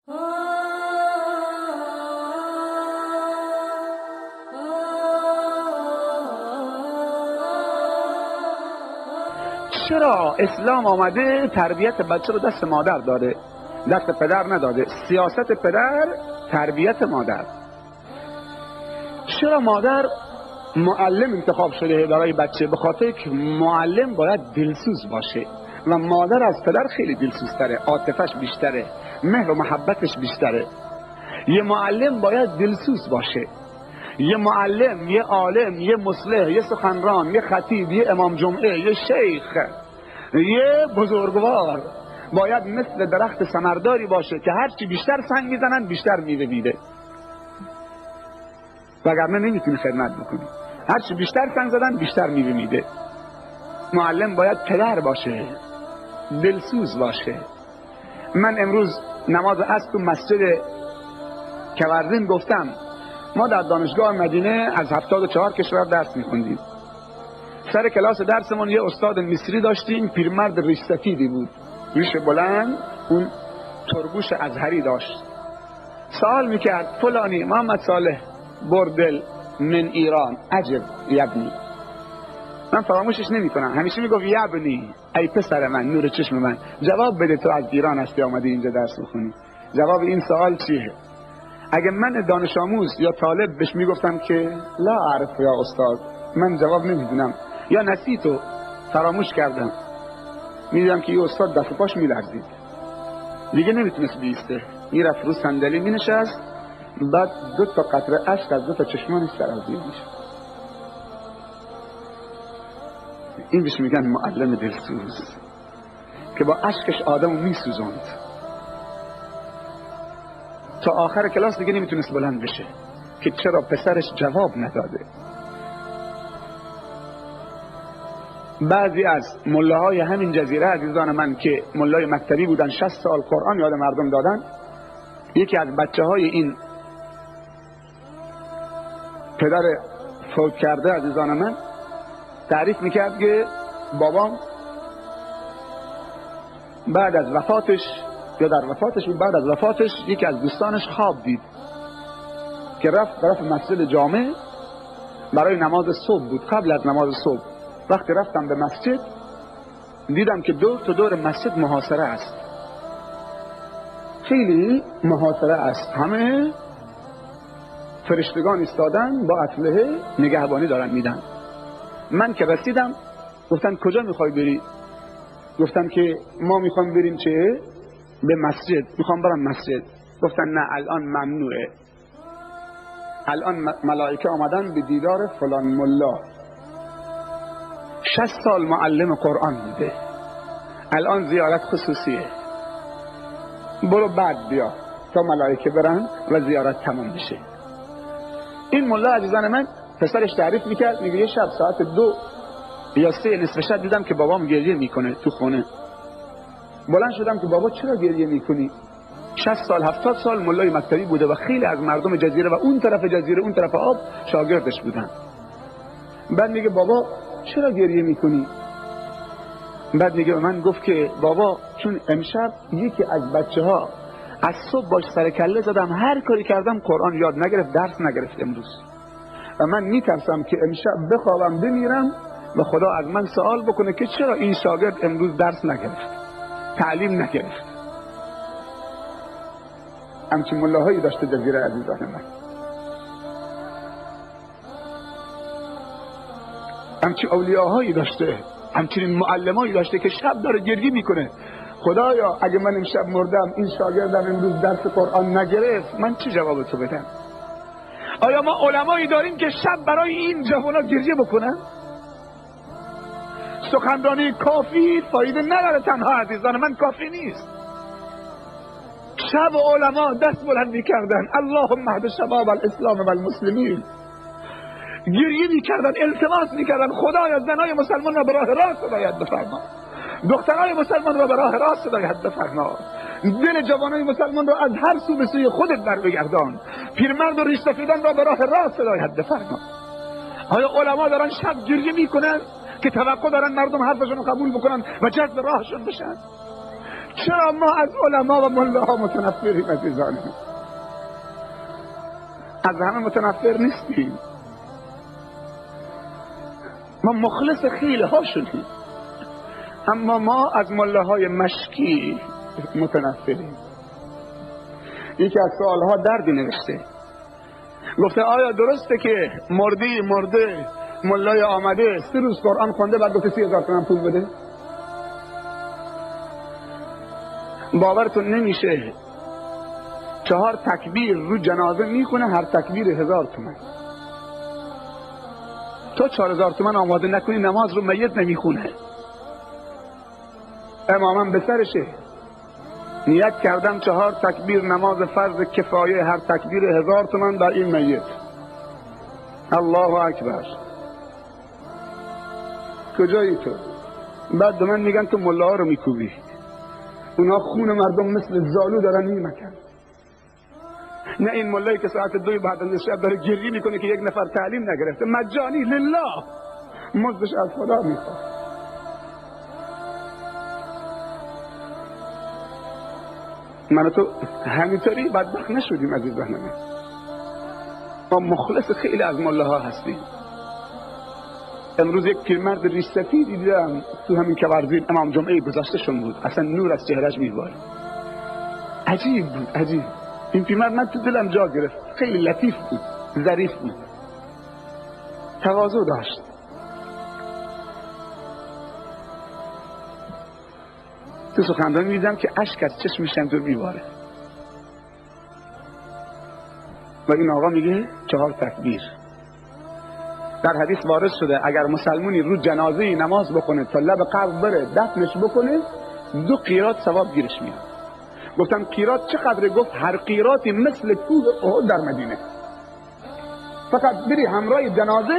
چرا اسلام آمده تربیت بچه رو دست مادر داده، دست پدر نداده؟ سیاست پدر، تربیت مادر. چرا مادر معلم انتخاب شده برای بچه؟ به خاطر که معلم باید دلسوز باشه و مادر از پدر خیلی دلسوزتره، عاطفش بیشتره، مهر و محبتش بیشتره. یه معلم باید دلسوز باشه. یه معلم، یه عالم، یه مصلح، یه سخنران، یه خطیب، یه امام جمعه، یه شیخ، یه بزرگوار باید مثل درخت ثمرداری باشه که هرچی بیشتر سنگ میزنن بیشتر میوه میده، وگرنه نمیتونی خدمت بکنی. هرچی بیشتر سنگ زدن بیشتر میوه میده. معلم باید پدر باشه، دلسوز باشه. من امروز نماز عصر تو مسجد کوردین گفتم ما در دانشگاه مدینه از 74 کشور درس میخوندیم. سر کلاس درسمون یه استاد مصری داشتیم، پیرمرد ریش سفیدی بود، ریش بلند، اون تربوش ازهری داشت. سوال میکرد فلانی محمد صالح بردل من ایران عجب یبنی. من فراموشش نمیکنم، همیشه میگفت یبنی، ای پسر من، نور چشم من، جواب بده تو از ایران هستی آمدی اینجا درس بخونی، جواب این سوال چیه؟ اگه من دانش آموز یا طالب بهش میگفتم که لا اعرف یا استاد، من جواب نمیدونم یا نسیتو، فراموش کردم، میدیدم که یه استاد دست پاش میلرزید، دیگه نمیتونست بیسته، میرفت رو صندلی مینشست، بعد 2 قطره اشک از 2 چشمانش سرازیر میشه. این بهش میگن معلم دلسوز که با اشکش آدمو میسوزوند. تا آخر کلاس دیگه نمیتونست بلند بشه که چرا پسرش جواب نداده. بعضی از ملاهای همین جزیره عزیزان من که ملای مکتبی بودن، 60 سال قرآن یاد مردم دادن، یکی از بچه های این پدر فوت کرده عزیزان من تعریف میکرد که بابام بعد از وفاتش یا در وفاتش بود، بعد از وفاتش یکی از دوستانش خواب دید که رفت طرف مسجد جامع برای نماز صبح بود، قبل از نماز صبح. وقتی رفتم به مسجد دیدم که دور تا دور مسجد محاصره است، خیلی محاصره است، همه فرشتگان ایستادن با اسلحه نگهبانی دارن میدن. من که رسیدم گفتن کجا میخوای بری؟ گفتم که ما میخوام بریم چه؟ به مسجد، میخوام برم مسجد. گفتن نه الان ممنوعه، الان ملائکه آمدن به دیدار فلان ملا، 60 سال معلم قرآن بوده، الان زیارت خصوصیه، برو بعد بیا تا ملائکه برن و زیارت تمام بشه. این ملا عزیزان من پسرش تعریف میکرد، میگه یه شب ساعت 2 یا 3 نصف شب دیدم که بابام گریه میکنه تو خونه. بلند شدم که بابا چرا گریه میکنی؟ 60 سال 70 سال ملای مکتبی بوده و خیلی از مردم جزیره و اون طرف جزیره اون طرف آب شاگردش بودن. بعد میگه بابا چرا گریه میکنی؟ بعد میگه من گفت که بابا چون امشب یکی از بچه ها از صبح باش سر کله زدم، هر کاری کردم قرآن یاد نگرفت، درس نگرفت امروز، و من میترسم که امشب بخوابم بمیرم و خدا از من سوال بکنه که چرا این شاگرد امروز درس نگرفت، تعلیم نگرفت. همچین ملاهایی داشته جزیره عزیزان من، همچین اولیاهایی داشته، همچین معلمایی داشته که شب داره گریه میکنه خدایا اگه من امشب مردم این شاگردم امروز درس قرآن نگرفت، من چه جواب تو بدم؟ آیا ما علمایی داریم که شب برای این جوانا گریه بکنن؟ سخنرانی کافی فایده نداره، تنها عزیزان من کافی نیست. شب علما دست بلند میکردن اللهم اهد شباب الاسلام و المسلمین، گریه میکردن، التماس میکردن خدایا زنای مسلمان را به راه راست هدایت بفرما، دخترای مسلمان را به راه راست هدایت بفرما، دل جوانای مسلمان را از هر سو به سوی خودت بر بگردان، پیرمرد و ریش سفیدان را به راه راست هدایت بفرما. آیا علما دارن شب گریه میکنن که توقع دارن مردم حرفشون رو قبول بکنن و جذب راهشون بشن؟ چرا ما از علما و ملاها متنفریم عزیزان؟ از همه متنفر نیستیم، ما مخلص خیلی ها شدیم، اما ما از ملاهای مشکی متنفریم. یکی از سوالها دردی نوشته، گفته آیا درسته که مرده ملای آمده 3 روز قرآن خونده بعد گفته 30,000 تومان پول بده؟ باورتون نمیشه 4 تکبیر رو جنازه میکنه، هر تکبیر 1000 تومان. تو 4,000 تومان آماده نکنی نماز رو میت نمیخونه. امامم به سرشه، نیت کردم 4 تکبیر نماز فرض کفایه، هر تکبیر 1000 تومان در این میت. الله اکبر. کجایی تو؟ بعد من میگن تو ملاها رو میکوبی. اونا خون مردم مثل زالو دارن میمکن. نه این ملایی که ساعت 2 بعد از شب داره گریه میکنه که یک نفر تعلیم نگرفته، مجانی لله، مزدش از خدا میخواد. من تو همینطوری بدبخت نشدیم عزیزان من. ما مخلص خیلی از ملاها هستیم. امروز یک پیرمرد ریش سفیدی دیدم تو همین کبرزین، امام جمعه گذشتهشون بود، اصلا نور از چهرهش میباره. عجیب بود، عجیب. این پیرمرد من تو دلم جا گرفت، خیلی لطیف بود، ظریف بود، تواضع داشت. تو سخنرانی میدم که اشک از چشمش هم میباره و این آقا میگه 4 تکبیر. در حدیث وارد شده اگر مسلمونی رو جنازه نماز بکنه تا لب قبر بره دفنش بکنه 2 قیراط ثواب گیرش میاد. گفتم قیراط چقدر؟ گفت هر قیراطی مثل کوه احد در مدینه. فقط بری همراه جنازه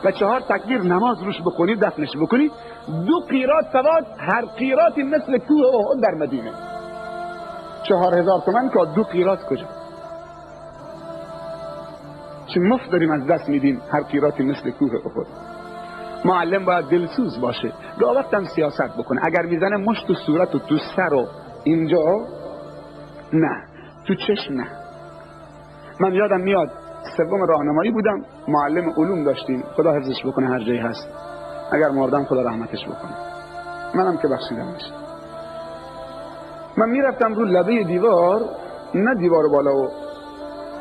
و 4 تکبیر نماز روش بکنی دفنش بکنی 2 قیراط ثواب، هر قیراطی مثل کوه احد در مدینه. 4,000 تومان که 2 قیراط کجا؟ چه مفت داریم از دست میدیم هر قیراطی مثل کوه احد. معلم باید دلسوز باشه، گاه وقت هم سیاست بکنه. اگر میزنه مشت و صورت و تو سر و اینجا نه، تو چشم نه. من یادم میاد 3 راهنمایی بودم، معلم علوم داشتیم، خدا حفظش بکنه هر جایی هست، اگر مردم خدا رحمتش بکنه، منم که بخشیدم بشه. من میرفتم رو لبه دیوار، نه دیوار بالا، و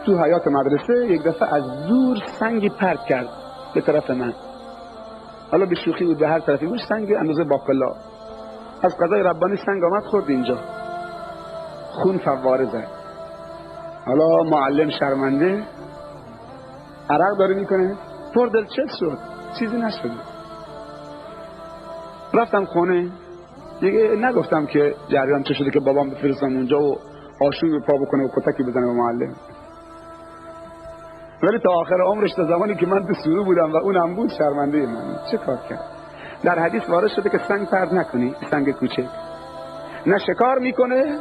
تو حیاط مدرسه یک دفعه از دور سنگی پرت کرد به طرف من. حالا به شوخی بود، به هر طرفی بود، سنگ اندازه باقلا. از قضای ربانی سنگ آمد خورد اینجا، خون فواره زد. حالا معلم شرمنده عرق داره میکنه، پر دلچسب شد، چیزی نشد. رفتم خونه، دیگه نگفتم که جریان چه شده که بابام بفرستم اونجا و آشوب پا بکنه و کتکی بزنه به معلم. ولی تا آخر عمرش، تا زمانی که من تو سورو بودم و اونم بود، شرمنده من چه کار کرد. در حدیث وارد شده که سنگ پرت نکنی، سنگ کوچک، نه شکار میکنه،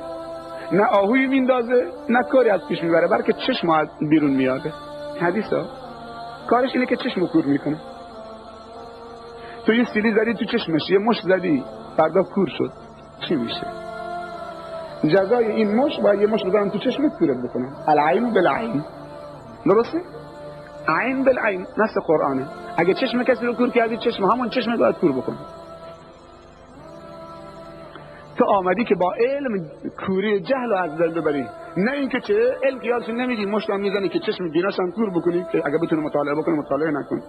نه آهوی میندازه، نه کاری از پیش میبره، بلکه چشم بیرون میاده. حدیث ها کارش اینه که چشم کور میکنه. تو یه سیلی زدی تو چشمش، یه مشت زدی، فردا کور شد، چی میشه؟ جزای این مشت باید یه مشت بزنن تو چشمت کورت بکنن. العین بالعین، درسته؟ عین بالعین، نص قرآنه. اگه چشم کسی رو کور کردی، چشم همون چشم باید کور بکنه. تو آمدی که با علم کوری جهل رو از دل ببری، نه اینکه چه علم قیاسش نمیدی، مشت هم میزنی که چشم بیناش هم کور بکنی که اگه بتونه مطالعه بکنه مطالعه نکن.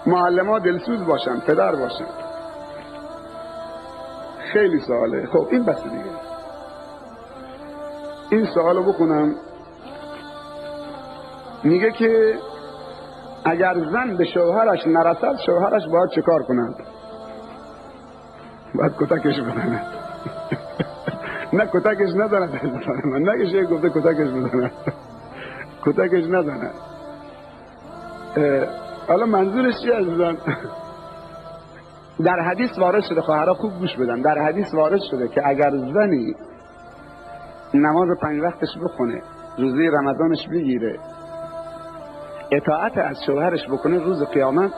معلم‌ها دلسوز باشن، پدر باشن. خیلی سواله. خب این بس دیگه. این سوالو بکنم. میگه که اگر زن به شوهرش نرسد، شوهرش باید چه کار کند؟ باید کتکش بزند. نه کتکش نزند، من نگه شیخ گفته کتکش بزند، کتکش نزند. حالا منظورش چی عزیزان؟ در حدیث وارد شده، خواهرها خوب گوش بدن، در حدیث وارد شده که اگر زنی نماز 5 وقتش بخونه، روزه رمضانش بگیره، اطاعت از شوهرش بکنه، روز قیامت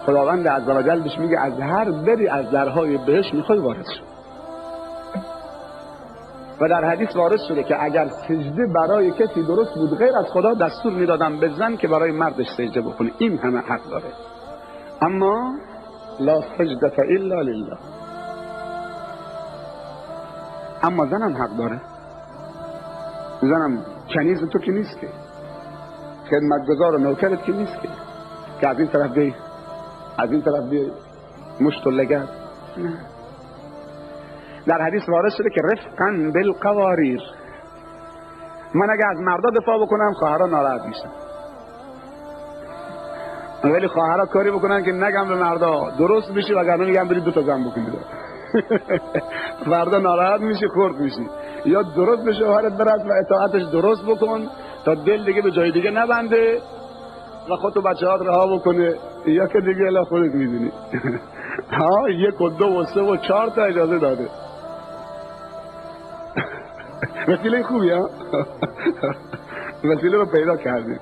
خداوند عزوجل بهش میگه از هر دری از درهای بهشت میخوای وارد شو. و در حدیث وارد شده که اگر سجده برای کسی درست بود غیر از خدا، دستور میدادم به زن که برای مردش سجده بکنه. این همه حق داره. اما لا سجده الا لله. اما زنم حق داره. زنم کنیز تو که نیست، که خدمتگزار و نوکرت که نیست، که از این طرف بی از این طرف بی مشت و لگد. نه. در حدیث وارد شده که رفقا بالقواریر. من اگه از مردا دفاع بکنم خواهرها ناراحت میشن، ولی خواهرها کاری بکنن که نگم به مردا درست میشی، وگرنه میگم برید 2 تا زن بکنید. فردا ناراحت میشی، خورد میشی. یا درست به شوهرت برس و اطاعتش درست بکن تا دل دیگه به جای دیگه نبنده و خودتو بچه‌هات رها بکنه، یا که دیگه الا خودت میدونی. ها 1 و 2 و 3 و 4 تا اجازه داده. وسیله خوبی ها. وسیله رو پیدا کردیم.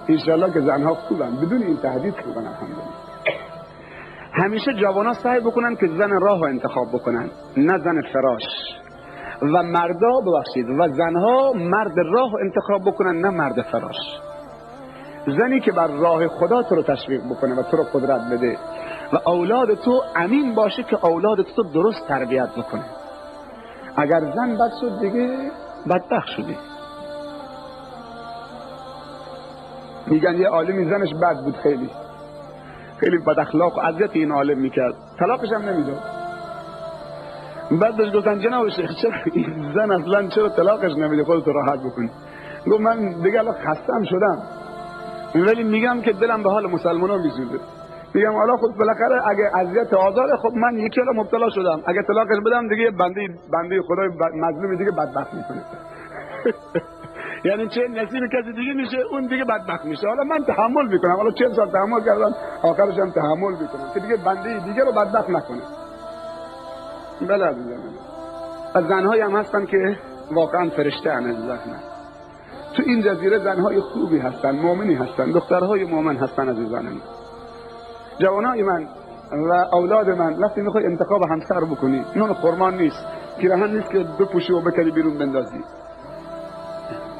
انشالله که زنها خوبن، بدون این تهدید خوبن. الحمدلله. همیشه جوانا سعی بکنن که زن راه رو انتخاب بکنن، نه زن فراش. و مردا ببخشید و زنها مرد راه رو انتخاب بکنن، نه مرد فراش. زنی که بر راه خدا تو رو تشویق بکنه و تو رو قدرت بده و اولاد تو امین باشه که اولاد تو درست تربیت بکنه. اگر زن بد شد دیگه بدبخت شدی. میگن یه عالمی زنش بد بود، خیلی بد اخلاق و اذیت این عالم میکرد، طلاقش هم نمیداد. بعد بهش گفتن جناب شیخ چرا این زن اصلا چرا طلاقش نمیده، خودت راحت بکنی؟ گفت من دیگه الان خستم شدم، ولی میگم که دلم به حال مسلمانان میسوزه. میگم حالا خود بالاخره اگه اذیت آزاره، خب من یکی الان مبتلا شدم، اگه طلاقش بدم دیگه بنده خدای مظلوم دیگه بدبخت میکنه. یعنی چه نصیب کسی دیگه میشه، اون دیگه بدبخت میشه. حالا من تحمل میکنم، حالا 40 سال تحمل کردم، آخرش هم تحمل میکنم که دیگه بنده دیگه رو بدبخت نکنه. بله عزیزم. از زنهایی هم هستن که واقعا فرشته ان عزیزم. تو این جزیره زنهای خوبی هستن، مؤمنی هستن، دخترهای مؤمن هستن عزیزان من. جوانای من و اولاد من وقتی میخوای انتخاب همسر بکنی، نون خرمان نیست، پیراهن نیست که بپوشی و بکنی بیرون بندازی.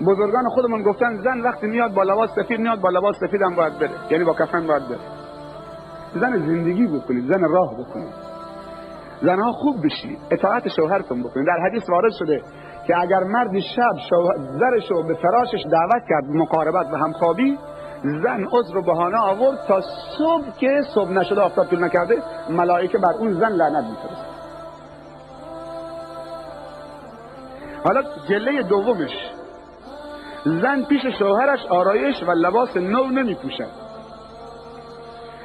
بزرگان خودمون گفتن زن وقتی میاد با لباس سفید میاد، با لباس سفید هم باید بره، یعنی با کفن باید بره. زن زندگی بکنید، زن راه بکنید، زنها خوب بشی، اطاعت شوهرتون بکنید. در حدیث وارد شده که اگر مردی شب زرش رو به فراشش دعوت کرد مقاربت و همخوابی، زن عذر و بهانه آورد تا صبح که صبح نشده، آفتاب طول نکرده، ملائکه بر اون زن لعنت می‌فرستن. حالا جله دومش، زن پیش شوهرش آرایش و لباس نو نمی پوشد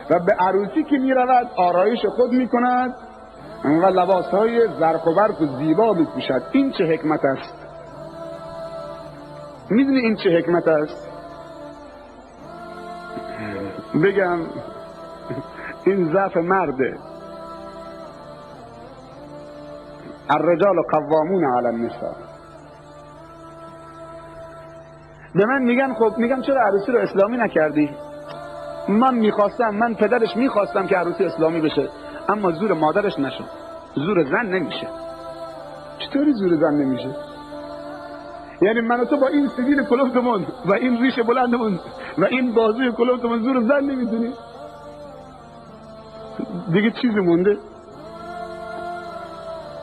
و به عروسی که می رود آرایش خود می کند و لباس های زرق و برق و زیبا می پوشد. این چه حکمت است؟ می دونی این چه حکمت است؟ بگم این ضعف مرده. الرجال قوامون علی النساء. به من میگن خب، میگم چرا عروسی رو اسلامی نکردی؟ من پدرش میخواستم که عروسی اسلامی بشه، اما زور مادرش نشد. زور زن نمیشه. چطوری زور زن نمیشه؟ یعنی من و تو با این سبیل کلوفتمون و این ریش بلندمون و این بازوی کلوفتمون زور زن نمیدونی؟ دیگه چیزی مونده؟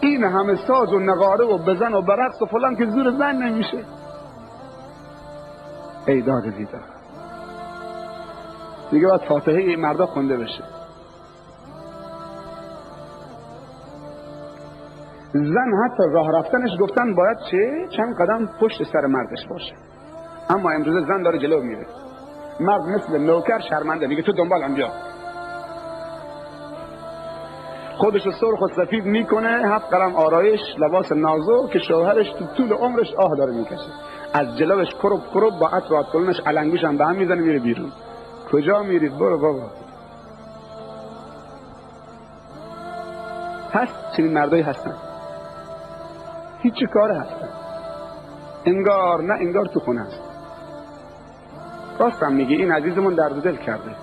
این همه ساز و نغاره و بزن و برقص و فلان که زور زن نمیشه. ای داد زیدا، دیگه باید فاتحه این مردا خونده بشه. زن حتی راه رفتنش گفتن باید چند قدم پشت سر مردش باشه، اما امروز زن داره جلو میره، مرد مثل نوکر شرمنده، میگه تو دنبالم بیا. خودشو سرخ و سفید میکنه، 7 قلم آرایش، لباس نازو که شوهرش تو طول عمرش آه داره میکشه. از جلوش کرب با عطر و کلونش علنگوش هم به هم میزنه، میره بیرون. کجا میرید؟ برو بابا. هست چنین مردایی هستن، هیچ کاره هستن، انگار نه انگار تو خونه هست. راستم میگه این عزیزمون درد دل کرده.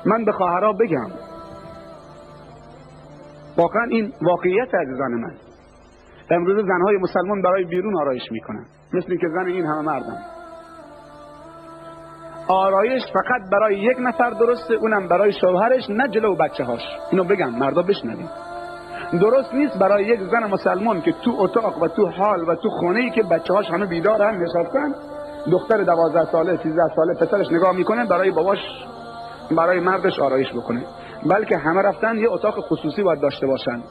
من به خواهرها بگم واقعا این واقعیت عزیزان من، امروز زنهای مسلمان برای بیرون آرایش میکنن، مثل اینکه زن این همه مردن. آرایش فقط برای یک نفر درسته، اونم برای شوهرش، نه جلو بچه هاش. اینو بگم مردا بشنوید. درست نیست برای یک زن مسلمان که تو اتاق و تو حال و تو خونه‌ای که بچه هاش هنوز بیدارن نشستن، دختر 12 ساله 13 ساله پسرش نگاه میکنه برای باباش برای مردش آرایش بکنه، بلکه همه رفتن یه اتاق خصوصی باید داشته باشن.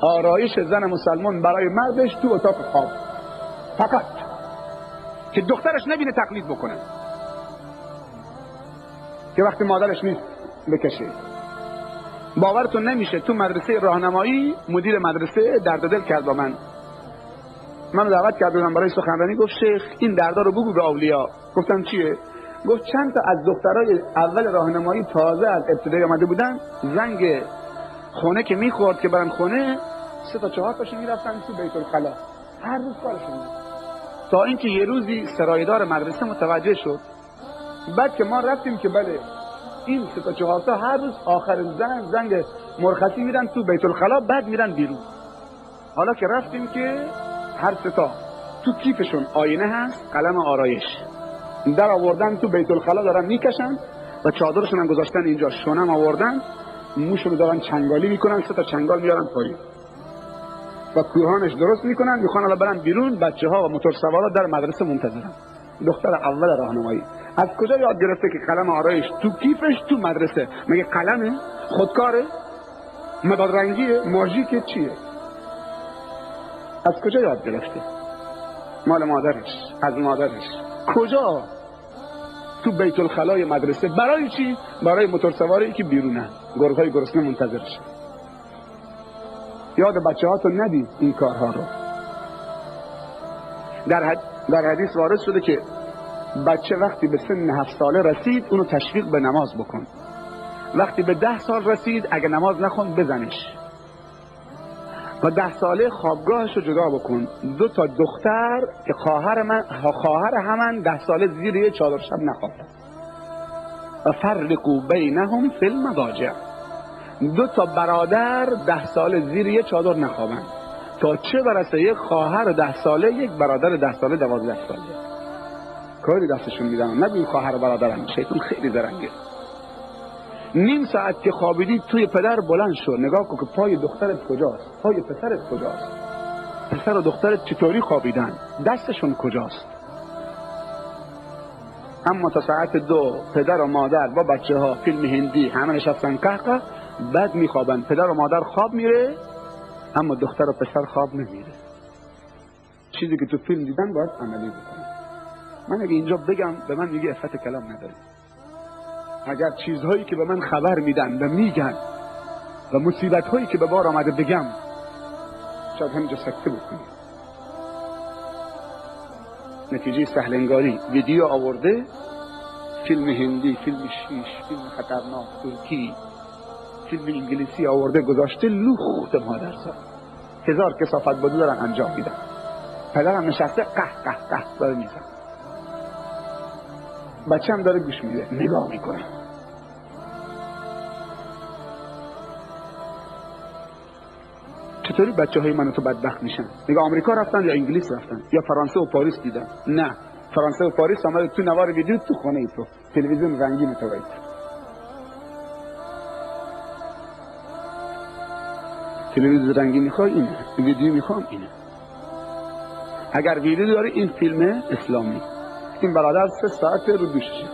آرایش زن مسلمان برای مردش تو اتاق خواب فقط، که دخترش نبینه تقلید بکنه، که وقتی مادرش نیست بکشه. باورتون نمیشه تو مدرسه راهنمایی مدیر مدرسه درد دل کرد با من دعوت کرد بودم برای سخنرانی. گفت شیخ این دردا رو بگو به اولیا. گفتم چیه؟ گفت چند تا از دخترای اول راهنمایی تازه از ابتدایی آمده بودن، زنگ خونه که میخورد که برن خونه 3 تا 4 تاشون میرفتن تو بیت الخلا، هر روز کارشون بود. تا اینکه یه روزی سرایدار مدرسه متوجه شد. بعد که ما رفتیم که بله این 3 تا 4 تا هر روز آخر زنگ مرخصی میرن تو بیت الخلا، بعد میرن بیرون. حالا که رفتیم که هر 3 تا تو کیفشون آینه هست، قلم آرایش در آوردن تو بیت الخلا دارن میکشن و چادرشون هم گذاشتن اینجا، شونم آوردن موشونو دارن چنگالی میکنن، 3 تا چنگال میارن پایین و کوهانش درست میکنن، میخوان حالا برن بیرون. بچه ها و موتور سوارا در مدرسه منتظرن. دختر اول راهنمایی از کجا یاد گرفته که قلم آرایش تو کیفش تو مدرسه؟ مگه قلمه؟ خودکاره؟ مداد رنگیه؟ ماژیکه؟ چیه؟ از کجا یاد گرفته؟ مال مادرش، از مادرش. کجا؟ تو بیت الخلای مدرسه. برای چی؟ برای موتور سواری که بیرونن، گرگ‌های گرسنه منتظرش. یاد بچه ها تو ندی این کارها رو. در حدیث وارد شده که بچه وقتی به سن 7 ساله رسید اونو تشویق به نماز بکن، وقتی به 10 سال رسید اگه نماز نخون بزنش، و 10 ساله خوابگاهش رو جدا بکن. 2 تا دختر که خواهر همان 10 ساله زیر یه چادر شب نخوابن. و فرقوا بینهم فی المضاجع. 2 تا برادر 10 ساله زیر یه چادر نخوابن، تا چه برسه یک خواهر 10 ساله یک برادر 10 ساله 12 ساله کاری دستشون میدن. نبین خواهر برادرم، شیطان خیلی زرنگه. نیم ساعت که خوابیدی توی پدر بلند شو، نگاه کن که پای دخترت کجاست، پای پسرت کجاست، پسر و دخترت چطوری خوابیدن، دستشون کجاست. اما تا ساعت 2 پدر و مادر با بچه ها فیلم هندی همه نشستن قهقه، بعد میخوابن. پدر و مادر خواب میره اما دختر و پسر خواب نمیره. چیزی که تو فیلم دیدن باید عملی بکنن. من اگه اینجا بگم به من میگه عفت کلام نداری. اگر چیزهایی که به من خبر میدن و میگن و مصیبت هایی که به بار آمده بگم، شاید همینجا سکته بکنی. نتیجه سهل انگاری ویدیو آورده، فیلم هندی، فیلم شیش، فیلم خطرناک ترکی، فیلم انگلیسی آورده گذاشته، لوخت مادر سا 1000 کثافت بازی دارن انجام میدن. پدرم نشسته قه قه قه داره میزن، بچه هم داره گوش میده نگاه میکنه. چطوری بچه های من تو بدبخت میشن؟ میگه آمریکا رفتن یا انگلیس رفتن یا فرانسه و پاریس دیدن. نه، فرانسه و پاریس آمده تو نوار ویدیو تو خونه ای تو تلویزیون رنگین تو باید. تلویزیون رنگین میخوای اینه، ویدیو میخوام اینه. اگر ویدیو داری این فیلم اسلامی، این برادر 3 ساعت رو دوششه.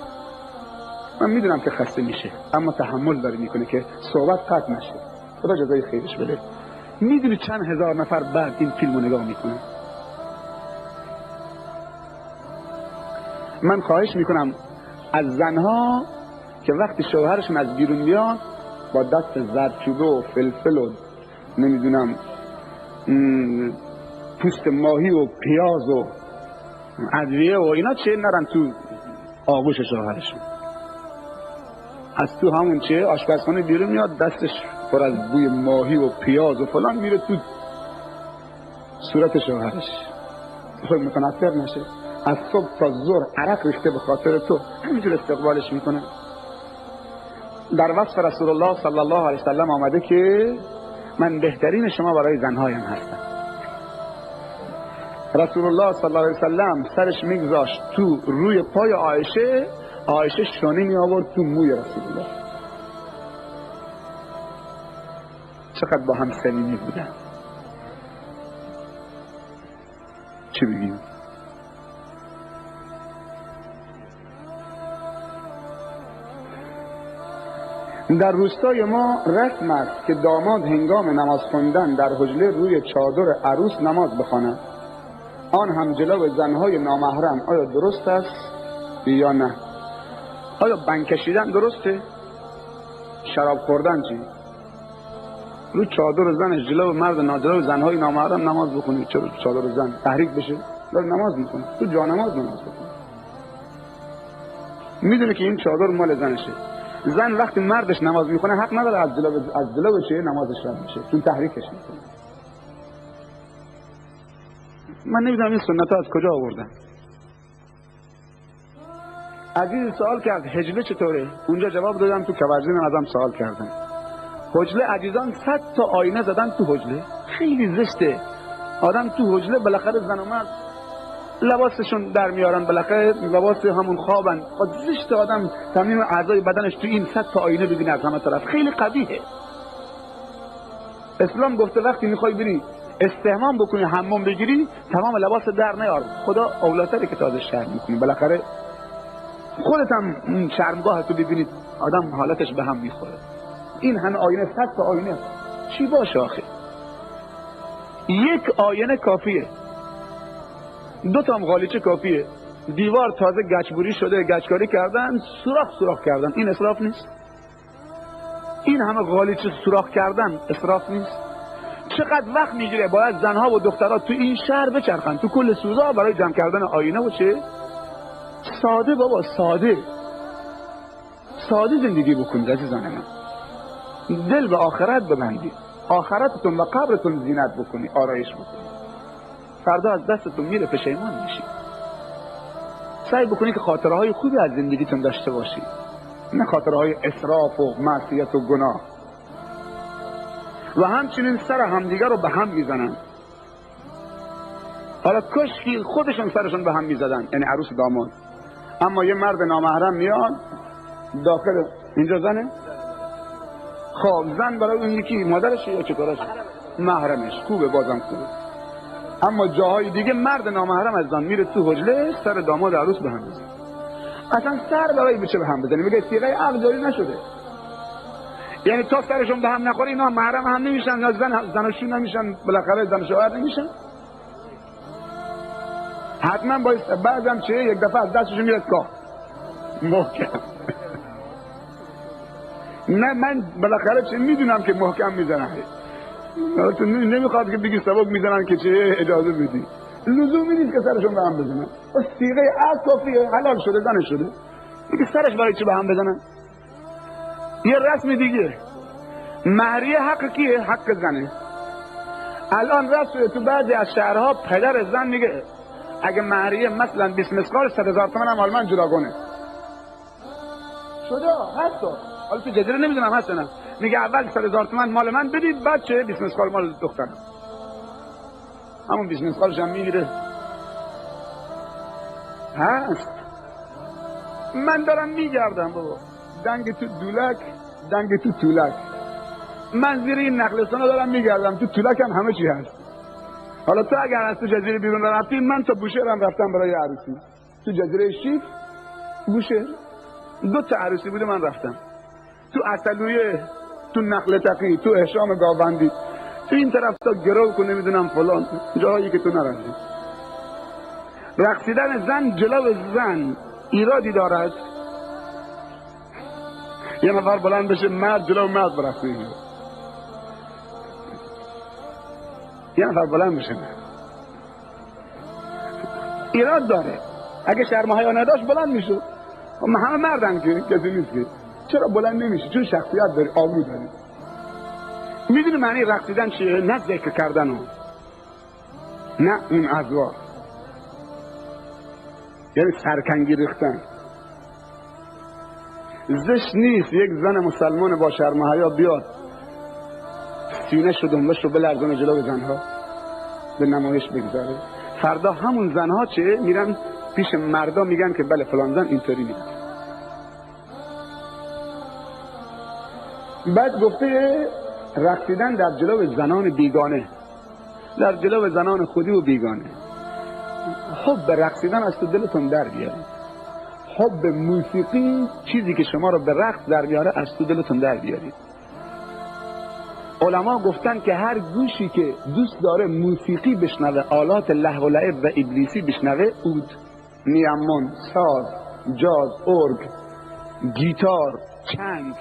من میدونم که خسته میشه اما تحمل داره میکنه که صحبت قطع نشه. خدا جزای خیرش بده. میدونی چند هزار نفر بعد این فیلم رو نگاه میکنن. من خواهش میکنم از زنها که وقتی شوهرشون از بیرون میاد با دست زردچوبه و فلفل و نمیدونم پوست ماهی و پیاز و ادویه و اینا چه نرن تو آغوش شوهرشون. از تو همون چه آشپزخانه بیرون میاد دستش پر از بوی ماهی و پیاز و فلان میره تو صورت شوهرش. خود متنفر نشه. از صبح تا ظهر عرق ریخته به خاطر تو، همینجور استقبالش میکنه. در وصف رسول الله صلی الله علیه وسلم آمده که من بهترین شما برای زنهایم هستم. رسول الله صلی الله علیه وسلم سرش میگذاشت تو روی پای عایشه، عایشه شانه می آورد تو موی رسول الله. چقدر با هم صمیمی بودن. چی بگیم؟ در روستای ما رسم است که داماد هنگام نماز خوندن در حجله روی چادر عروس نماز بخواند، آن هم جلو زنهای نامحرم. آیا درست است یا نه؟ آیا بند کشیدن درسته؟ شراب خوردن چی؟ رو چادر زن جلو مرد ناجلو زنهای نامحرم نماز بخونی؟ چرا چادر زن تحریک بشه؟ داره نماز میکنه، تو جا نماز بخونی. میدونه که این چادر مال زنشه. زن وقتی مردش نماز میکنه حق نداره از جلو چه نمازش رد بشه، چون تحریکش میکنه. من نمیدونم این سنت ها از کجا آوردن. عزیز سوال کرد حجله چطوره؟ اونجا جواب دادم. تو کورزین ازم سوال کردن حجله عزیزان 100 تا آینه زدن تو حجله. خیلی زشته آدم تو حجله، بالاخره زن و مرد لباسشون در میارن، بالاخره لباس همون خوابن. خود زشته آدم تمام اعضای بدنش تو این 100 تا آینه ببینه از همه طرف. خیلی قبیحه. اسلام گفته وقتی میخوای بری استحمام بکنی، حمام بگیری، تمام لباس در نیار. خدا اولاتره که تازه شرم میکنی. بالاخره خودت هم شرمگاه تو ببینید آدم حالتش به هم میخوره. این همه آینه، 100 تا آینه چی باشه آخه؟ یک آینه کافیه، 2 تا هم غالیچه کافیه. دیوار تازه گچبوری شده، گچکاری کردن، سوراخ کردن. این اسراف نیست؟ این همه غالیچه سوراخ کردن اسراف نیست؟ چقدر وقت میگیره باید زنها و دخترها تو این شهر بچرخن تو کل سوزا برای جمع کردن آینه و چه؟ ساده بابا، ساده زندگی بکنید عزیزان من. دل به آخرت ببندید، آخرتتون و قبرتون زینت بکنید، آرایش بکنید. فردا از دستتون میره پشیمان میشید. سعی بکنید که خاطره های خوبی از زندگیتون داشته باشید، نه خاطره های اسراف و معصیت و گناه. و همچنین سر همدیگر رو به هم میزنن. حالا کشکی خودشون سرشون به هم میزدن، یعنی عروس داماد. اما یه مرد نامحرم میاد داخل اینجا زنه، خب زن برای اون یکی مادرشه یا چکارش؟ محرمش. خوبه، بازم خوبه. اما جاهای دیگه مرد نامحرم از زن میره تو حجله، سر داماد عروس به هم بزنه. اصلا سر برای بچه به هم بزنه، میگه صیغه عقد جاری نشده. یعنی تا سرشون به هم نخوره اینا محرم هم نمیشن، یا زناشو نمیشن، بالاخره زن شوهر نمیشن. حتما باید بعضم چه یک دفعه از دستشون میاد کاه محکم. نه من بالاخره چه میدونم که محکم میزنن. تو نمیخواد که بگی سبب میزنن که چه اجازه بدی. لزومی نیست که سرشون به هم بزنن. صیغه عقد کافیه، حلال شده، زن شده. دیگه سرش برای چه به هم بزنن؟ یه رسم دیگه، مهریه حق کیه؟ حق زنه. الان رسم تو بعضی از شهرها پدر زن میگه اگه مهریه مثلا 20 مسقال 100,000 تومان هم آلمان جداگونه شده. هست حالا تو جزیره نمیدونم هست نه، میگه اول 100,000 تومان مال من بدید، بعد چه 20 مسقال مال دخترم. همون 20 مسقالش هم میگیره. هست. من دارم میگردم بابا، دنگ تو دولک، دنگ تو طولک. من زیر این نخلستان دارم میگردم، تو طولک هم همه چی هست. حالا تو اگر از تو جزیره بیرون رفتی، من تا بوشهر هم رفتم برای عروسی. تو جزیره شیف بوشهر 2 تا عروسی بوده من رفتم. تو اصلویه، تو نخل تقی، تو احشام گاوبندی، تو این طرف تا گرو کنه نمیدونم فلان جاهایی که تو نرفتی. رقصیدن زن جلو زن ایرادی دارد؟ یه نفر بلند بشه مرد جلو مرد برقصه، یه نفر بلند بشه ایراد داره. اگه شرم و حیا نداشت بلند میشه. همه مردن که کسی نیست که. چرا بلند نمیشه؟ چون شخصیت داری، آبرو داری. میدونی معنی رقصیدن چیه؟ نه ذکر کردن، نه اون اذوا، یعنی سرکنگی ریختن. زشت نیست یک زن مسلمان با شرم و حیا بیاد سینه شو دنبش رو بلرزونه جلو زنها، به نمایش بگذاره. فردا همون زنها چه میرن پیش مردا میگن که بله فلان زن اینطوری میرن. بعد گفته رقصیدن در جلو زنان بیگانه، در جلو زنان خودی و بیگانه. حب رقصیدن از تو دلتون در بیارید. حب موسیقی، چیزی که شما رو به رقص در بیاره، از تو دلتون در بیارید. علما گفتن که هر گوشی که دوست داره موسیقی بشنوه، آلات لهو و لعب و ابلیسی بشنوه، عود، نیمون، ساز، جاز، ارگ، گیتار، چنگ،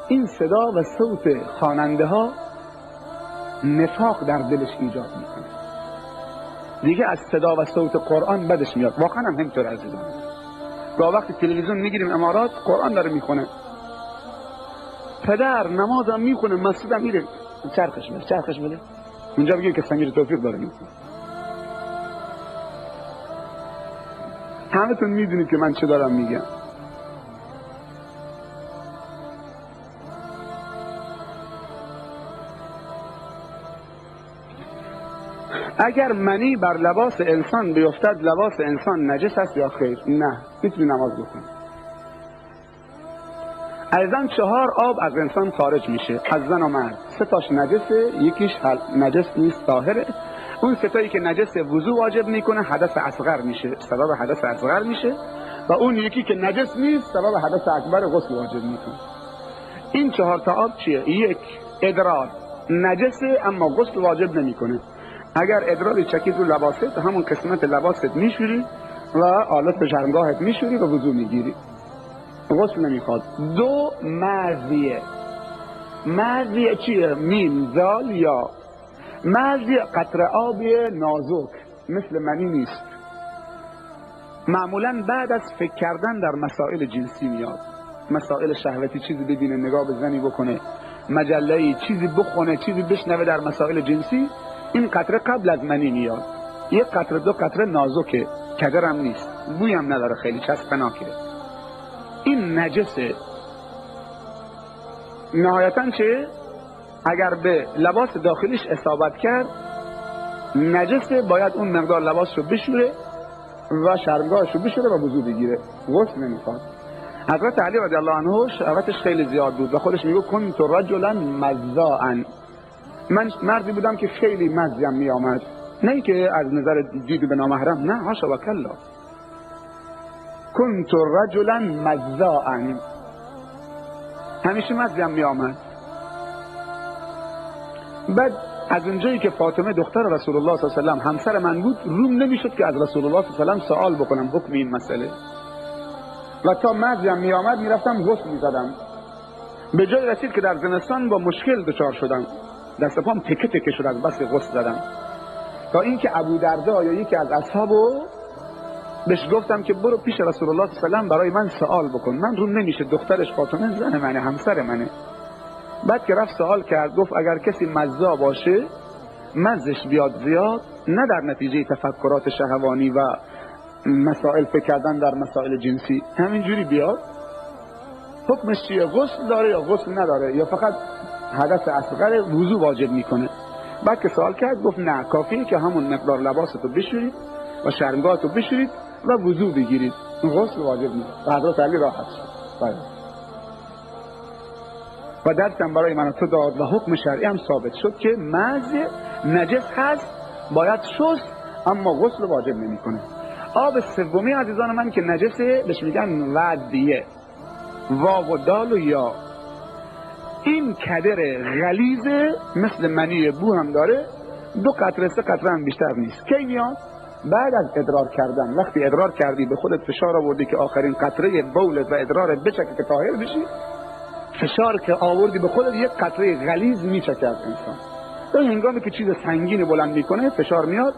این صدا و صوت خواننده ها نفاق در دلش ایجاد میکنه. دیگه از صدا و صوت قرآن بدش میاد. واقعا هم همینطور عزیزان. گاه وقتی تلویزیون میگیریم امارات قرآن داره میخونه، پدر نمازم میخونه، مسجدم میره، چرخش بده اونجا بگیر که سمیر توفیق داره میخونه. همتون میدونید که من چه دارم میگم. اگر منی بر لباس انسان بیفتد، لباس انسان نجس است یا خیر؟ نه، میتونی نماز بخونی. ایضا 4 آب از انسان خارج میشه، از زن و مرد. 3 تاش نجسه، یکیش نجس نیست، طاهره. اون 3 تایی که نجس وضو واجب میکنه، حدث اصغر میشه، سبب حدث اصغر میشه، و اون یکی که نجس نیست سبب حدث اکبر غسل واجب میکنه. این 4 تا آب چیه؟ 1 ادرار نجسه اما غسل واجب نمیکنه. اگر ادراری چکید رو لباست، همون قسمت لباست میشوری و آلت به شرمگاهت میشوری و وضو میگیری، غسل نمیخواد. 2 مزیه. مزیه چیه؟ میم زال یا. مزیه قطره آبی نازک، مثل منی نیست. معمولا بعد از فکر کردن در مسائل جنسی میاد، مسائل شهوتی، چیزی ببینه، نگاه به زنی بکنه، مجله‌ای، چیزی بخونه، چیزی بشنوه در مسائل جنسی، این قطره قبل از منی میاد. 1 قطره 2 قطره نازکه، کدرم نیست، بوی هم نداره، خیلی چسبناکه. این نجسه. نهایتاً چه؟ اگر به لباس داخلیش اصابت کرد نجسه، باید اون مقدار لباس رو بشوره و شرمگاهش رو بشوره و وضو بگیره، غسل نمیخواد. حضرت علی رضی الله عنه شهوتش خیلی زیاد بود و خودش میگه کنت رجلا مزاعا، من مردی بودم که خیلی مزیم میآمد. نه که از نظر دید به نامحرم، نه، حاشا و کلا. کنت رجلا مزاعا، همیشه مزیم میآمد. بعد از اونجایی که فاطمه دختر رسول الله صلی الله علیه و همسر من بود، روم نمیشد که از رسول الله صلی الله علیه و سوال بکنم حکم این مسئله، و تا مزیم میآمد میرفتم غسل میزدم. به جای رسید که در زمستان با مشکل دچار شدم، دست پام تکه تکه شد از بس غسل زدم، تا اینکه ابو دردا یا یکی از اصحابو بهش گفتم که برو پیش رسول الله صلی الله علیه و برای من سوال بکن، من روم نمیشه، دخترش فاطمه زن منه، همسر منه. بعد که رفت سوال کرد، گفت اگر کسی مزا باشه، مزش بیاد زیاد، نه در نتیجه تفکرات شهوانی و مسائل فکر کردن در مسائل جنسی، همینجوری بیاد، حکمش چیه؟ غسل داره یا غسل نداره، یا فقط حدث اصغر وضو واجب میکنه؟ بعد که سوال کرد گفت نه، کافیه که همون مقدار لباستو بشورید و شرمگاهتو بشورید و وضو بگیرید، غسل واجب نیست. حضرت علی راحت شد و درسم برای من تو داد و حکم شرعی هم ثابت شد که مزی نجس هست، باید شست، اما غسل واجب نمیکنه. آب سومی عزیزان من که نجسه بهش میگن ودیه، واو و دال و یا. این کدر غلیظه، مثل منی، بو هم داره، 2 قطره 3 قطره هم بیشتر نیست. کی میاد؟ بعد از ادرار کردن. وقتی ادرار کردی به خودت فشار آوردی که آخرین قطره بولت و ادرارت بچکه که طاهر بشی، فشار که آوردی به خودت 1 قطره غلیظ میچکه از انسان. در هنگامی که چیز سنگین بلند میکنه فشار میاد،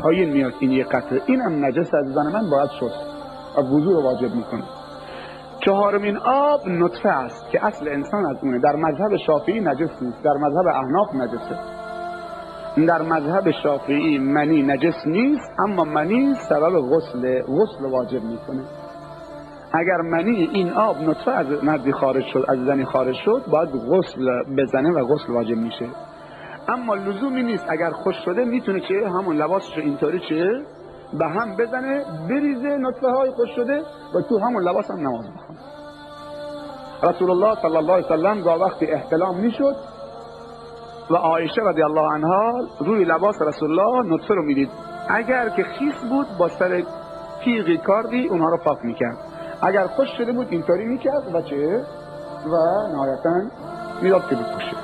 پایین میاد این 1 قطره، این هم نجس عزیزان من، باید شست و وضو رو واجب میکنه. 4مین آب نطفه است که اصل انسان از اونه. در مذهب شافعی نجس نیست، در مذهب احناف نجسه. در مذهب شافعی منی نجس نیست، اما منی سبب غسل واجب میکنه. اگر منی این آب نطفه از مردی خارج شد، از زنی خارج شد، باید غسل بزنه و غسل واجب میشه. اما لزومی نیست اگر خوش شده میتونه چه همون لباسش اینطوری چه به هم بزنه بریزه نطفه های خوش شده و تو همون لباس هم نماز بخونه. رسول الله صلی الله علیه وسلم گاه وقتی احتلام میشد و عایشه رضی الله عنها روی لباس رسول الله نطفه رو میدید، اگر که خیس بود با سر تیغی کاردی اونها رو پاک میکرد، اگر خوش شده بود اینطوری میکرد و چه و نهایتا میداد که بپوشه.